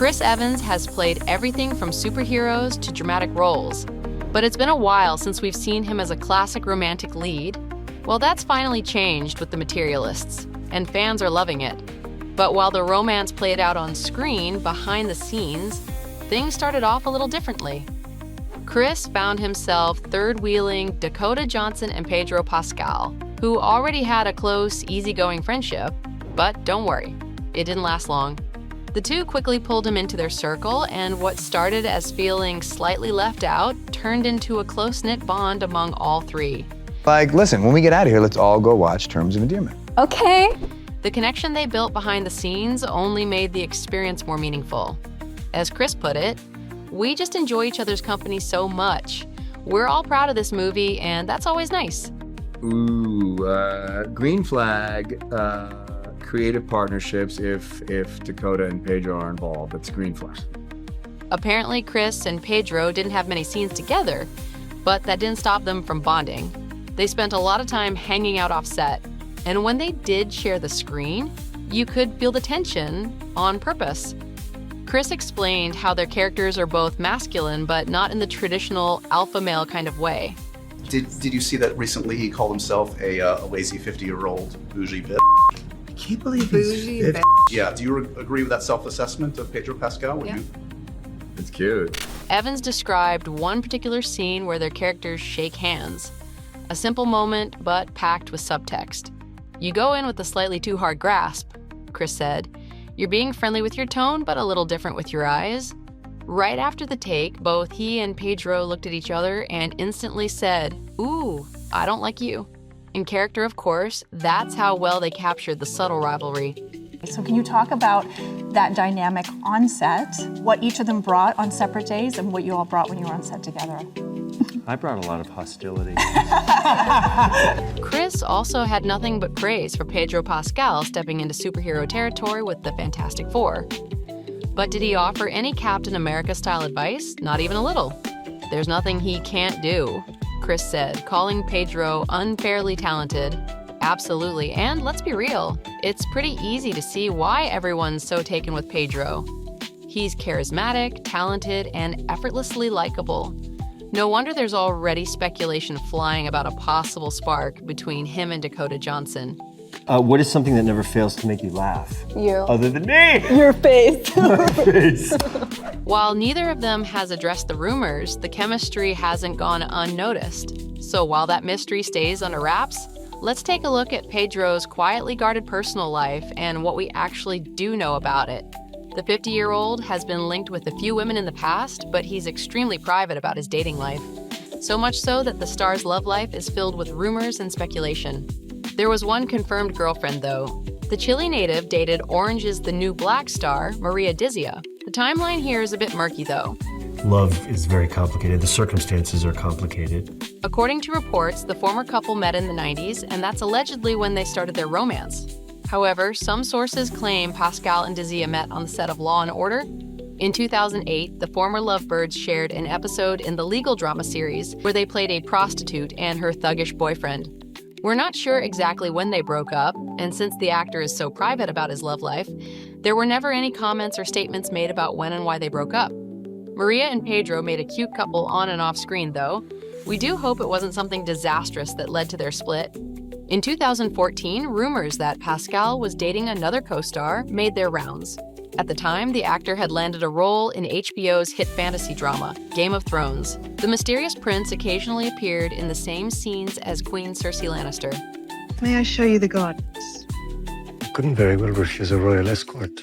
Chris Evans has played everything from superheroes to dramatic roles, but it's been a while since we've seen him as a classic romantic lead. Well, that's finally changed with the Materialists, and fans are loving it. But while the romance played out on screen, behind the scenes, things started off a little differently. Chris found himself third-wheeling Dakota Johnson and Pedro Pascal, who already had a close, easygoing friendship. But don't worry, it didn't last long. The two quickly pulled him into their circle, and what started as feeling slightly left out turned into a close-knit bond among all three. Like, listen, when we get out of here, let's all go watch Terms of Endearment. Okay. The connection they built behind the scenes only made the experience more meaningful. As Chris put it, we just enjoy each other's company so much. We're all proud of this movie, and that's always nice. Ooh, green flag, creative partnerships if Dakota and Pedro are involved. That's green flag. Apparently, Chris and Pedro didn't have many scenes together, but that didn't stop them from bonding. They spent a lot of time hanging out off set, and when they did share the screen, you could feel the tension on purpose. Chris explained how their characters are both masculine, but not in the traditional alpha male kind of way. Did you see that recently he called himself a lazy 50-year-old bougie bitch? I can't believe bougie. Yeah, do you agree with that self-assessment of Pedro Pascal? Yeah. It's cute. Evans described one particular scene where their characters shake hands. A simple moment, but packed with subtext. You go in with a slightly too hard grasp, Chris said. You're being friendly with your tone, but a little different with your eyes. Right after the take, both he and Pedro looked at each other and instantly said, "Ooh, I don't like you." In character, of course, that's how well they captured the subtle rivalry. So can you talk about that dynamic on set, what each of them brought on separate days, and what you all brought when you were on set together? I brought a lot of hostility. Chris also had nothing but praise for Pedro Pascal stepping into superhero territory with the Fantastic Four. But did he offer any Captain America-style advice? Not even a little. There's nothing he can't do, Chris said, calling Pedro unfairly talented. Absolutely, and let's be real, it's pretty easy to see why everyone's so taken with Pedro. He's charismatic, talented, and effortlessly likable. No wonder there's already speculation flying about a possible spark between him and Dakota Johnson. What is something that never fails to make you laugh? You. Other than me! Your face. My face. While neither of them has addressed the rumors, the chemistry hasn't gone unnoticed. So while that mystery stays under wraps, let's take a look at Pedro's quietly guarded personal life and what we actually do know about it. The 50-year-old has been linked with a few women in the past, but he's extremely private about his dating life. So much so that the star's love life is filled with rumors and speculation. There was one confirmed girlfriend, though. The Chile native dated Orange is the New Black star, Maria Dizia. The timeline here is a bit murky, though. Love is very complicated. The circumstances are complicated. According to reports, the former couple met in the 90s, and that's allegedly when they started their romance. However, some sources claim Pascal and Dizia met on the set of Law & Order. In 2008, the former lovebirds shared an episode in the legal drama series where they played a prostitute and her thuggish boyfriend. We're not sure exactly when they broke up, and since the actor is so private about his love life, there were never any comments or statements made about when and why they broke up. Maria and Pedro made a cute couple on and off screen, though. We do hope it wasn't something disastrous that led to their split. In 2014, rumors that Pascal was dating another co-star made their rounds. At the time, the actor had landed a role in HBO's hit fantasy drama, Game of Thrones. The mysterious prince occasionally appeared in the same scenes as Queen Cersei Lannister. May I show you the gardens? Couldn't very well refuse a royal escort.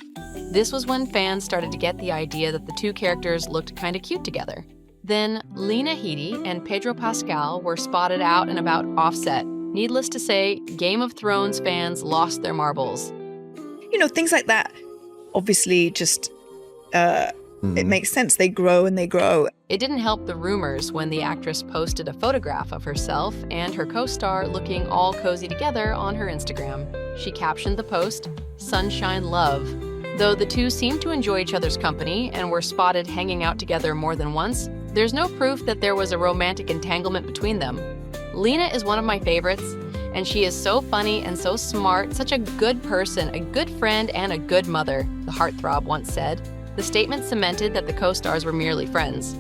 This was when fans started to get the idea that the two characters looked kind of cute together. Then, Lena Headey and Pedro Pascal were spotted out and about offset. Needless to say, Game of Thrones fans lost their marbles. You know, things like that, obviously just, it makes sense. They grow and they grow. It didn't help the rumors when the actress posted a photograph of herself and her co-star looking all cozy together on her Instagram. She captioned the post, "Sunshine Love." Though the two seemed to enjoy each other's company and were spotted hanging out together more than once, there's no proof that there was a romantic entanglement between them. Lena is one of my favorites, and she is so funny and so smart, such a good person, a good friend, and a good mother, the heartthrob once said. The statement cemented that the co-stars were merely friends.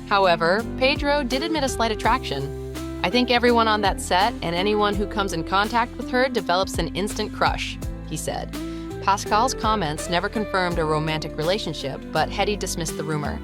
However, Pedro did admit a slight attraction. "I think everyone on that set and anyone who comes in contact with her develops an instant crush," he said. Pascal's comments never confirmed a romantic relationship, but Hetty dismissed the rumor.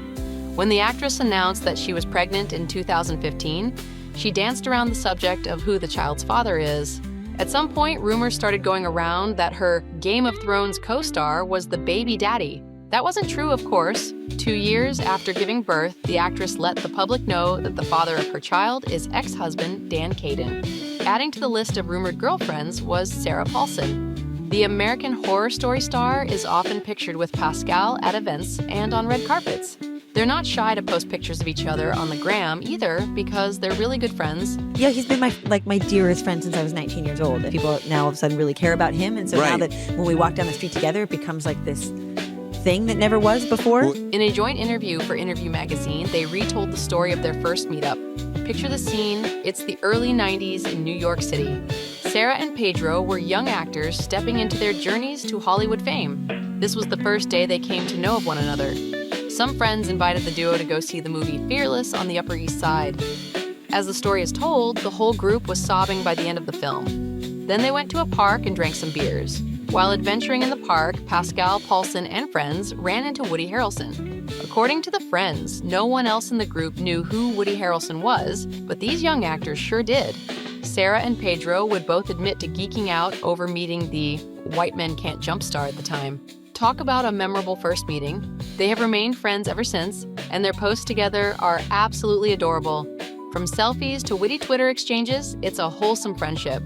When the actress announced that she was pregnant in 2015, she danced around the subject of who the child's father is. At some point, rumors started going around that her Game of Thrones co-star was the baby daddy. That wasn't true, of course. 2 years after giving birth, the actress let the public know that the father of her child is ex-husband Dan Caden. Adding to the list of rumored girlfriends was Sarah Paulson. The American Horror Story star is often pictured with Pascal at events and on red carpets. They're not shy to post pictures of each other on the gram either, because they're really good friends. Yeah, he's been my dearest friend since I was 19 years old. People now all of a sudden really care about him, and so now that when we walk down the street together, it becomes like this thing that never was before. In a joint interview for Interview magazine, they retold the story of their first meetup. Picture the scene. It's the early 90s in New York City. Sarah and Pedro were young actors stepping into their journeys to Hollywood fame. This was the first day they came to know of one another. Some friends invited the duo to go see the movie Fearless on the Upper East Side. As the story is told, the whole group was sobbing by the end of the film. Then they went to a park and drank some beers. While adventuring in the park, Pascal, Paulson, and friends ran into Woody Harrelson. According to the friends, no one else in the group knew who Woody Harrelson was, but these young actors sure did. Sarah and Pedro would both admit to geeking out over meeting the white men can't jump star at the time. Talk about a memorable first meeting. They have remained friends ever since, and their posts together are absolutely adorable. From selfies to witty Twitter exchanges, it's a wholesome friendship.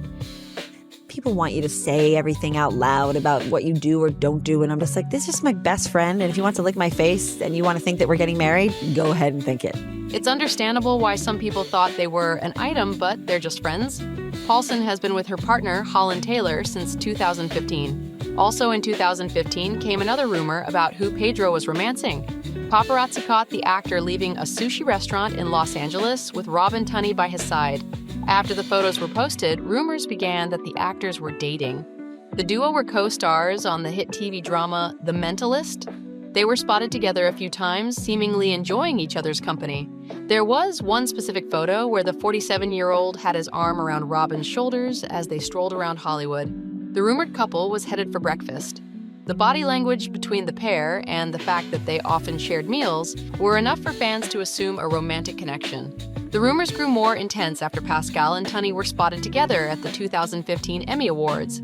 People want you to say everything out loud about what you do or don't do, and I'm just like, this is my best friend, and if you want to lick my face and you want to think that we're getting married, go ahead and think it. It's understandable why some people thought they were an item, but they're just friends. Paulson has been with her partner, Holland Taylor, since 2015. Also in 2015 came another rumor about who Pedro was romancing. Paparazzi caught the actor leaving a sushi restaurant in Los Angeles with Robin Tunney by his side. After the photos were posted, rumors began that the actors were dating. The duo were co-stars on the hit TV drama The Mentalist. They were spotted together a few times, seemingly enjoying each other's company. There was one specific photo where the 47-year-old had his arm around Robin's shoulders as they strolled around Hollywood. The rumored couple was headed for breakfast. The body language between the pair and the fact that they often shared meals were enough for fans to assume a romantic connection. The rumors grew more intense after Pascal and Tunney were spotted together at the 2015 Emmy Awards.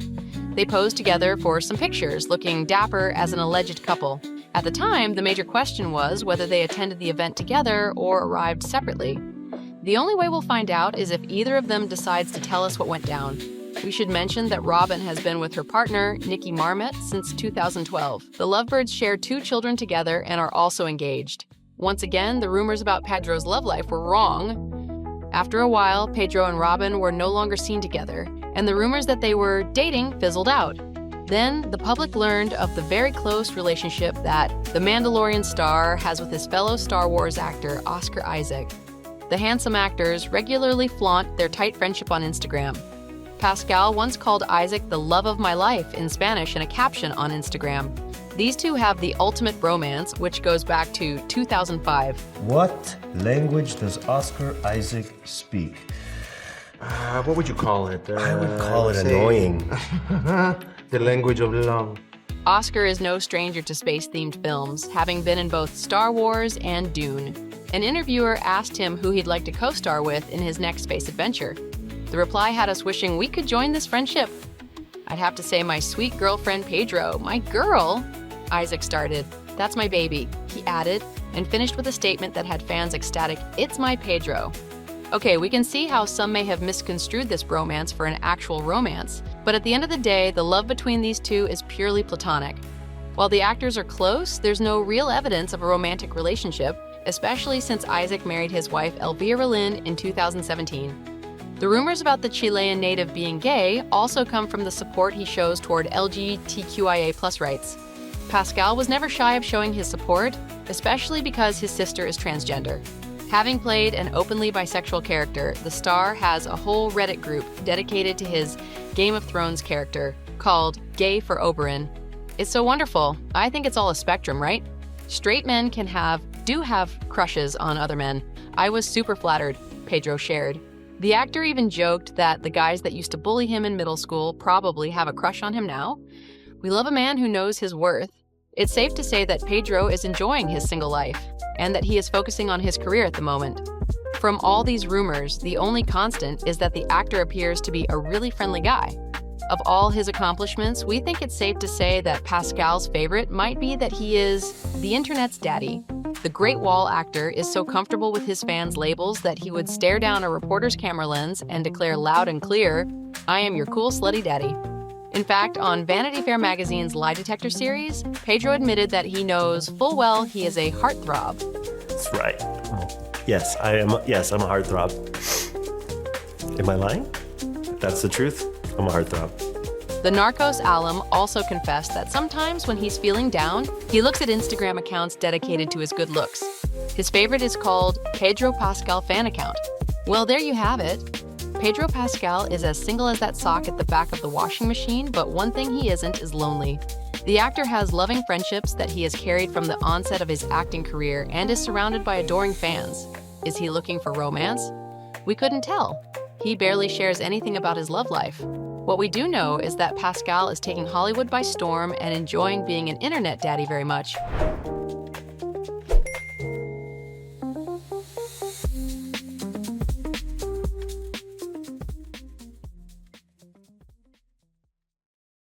They posed together for some pictures, looking dapper as an alleged couple. At the time, the major question was whether they attended the event together or arrived separately. The only way we'll find out is if either of them decides to tell us what went down. We should mention that Robin has been with her partner, Nikki Marmot, since 2012. The lovebirds share 2 children together and are also engaged. Once again, the rumors about Pedro's love life were wrong. After a while, Pedro and Robin were no longer seen together, and the rumors that they were dating fizzled out. Then, the public learned of the very close relationship that the Mandalorian star has with his fellow Star Wars actor, Oscar Isaac. The handsome actors regularly flaunt their tight friendship on Instagram. Pascal once called Isaac the love of my life in Spanish in a caption on Instagram. These two have the ultimate bromance, which goes back to 2005. What language does Oscar Isaac speak? What would you call it? I would call it annoying. The language of love. Oscar is no stranger to space-themed films, having been in both Star Wars and Dune. An interviewer asked him who he'd like to co-star with in his next space adventure. The reply had us wishing we could join this friendship. I'd have to say my sweet girlfriend Pedro. My girl? Isaac started. That's my baby, he added, and finished with a statement that had fans ecstatic. It's my Pedro. Okay, we can see how some may have misconstrued this bromance for an actual romance, but at the end of the day, the love between these two is purely platonic. While the actors are close, there's no real evidence of a romantic relationship, especially since Isaac married his wife Elvira Lynn in 2017. The rumors about the Chilean native being gay also come from the support he shows toward LGBTQIA+ rights. Pascal was never shy of showing his support, especially because his sister is transgender. Having played an openly bisexual character, the star has a whole Reddit group dedicated to his Game of Thrones character called Gay for Oberyn. It's so wonderful. I think it's all a spectrum, right? Straight men do have crushes on other men. I was super flattered, Pedro shared. The actor even joked that the guys that used to bully him in middle school probably have a crush on him now. We love a man who knows his worth. It's safe to say that Pedro is enjoying his single life and that he is focusing on his career at the moment. From all these rumors, the only constant is that the actor appears to be a really friendly guy. Of all his accomplishments, we think it's safe to say that Pascal's favorite might be that he is the internet's daddy. The Great Wall actor is so comfortable with his fans' labels that he would stare down a reporter's camera lens and declare loud and clear, "I am your cool slutty daddy." In fact, on Vanity Fair magazine's Lie Detector series, Pedro admitted that he knows full well he is a heartthrob. That's right. Yes, I am. Yes, I'm a heartthrob. Am I lying? If that's the truth, I'm a heartthrob. The Narcos alum also confessed that sometimes when he's feeling down, he looks at Instagram accounts dedicated to his good looks. His favorite is called Pedro Pascal Fan Account. Well, there you have it. Pedro Pascal is as single as that sock at the back of the washing machine, but one thing he isn't is lonely. The actor has loving friendships that he has carried from the onset of his acting career and is surrounded by adoring fans. Is he looking for romance? We couldn't tell. He barely shares anything about his love life. What we do know is that Pascal is taking Hollywood by storm and enjoying being an internet daddy very much.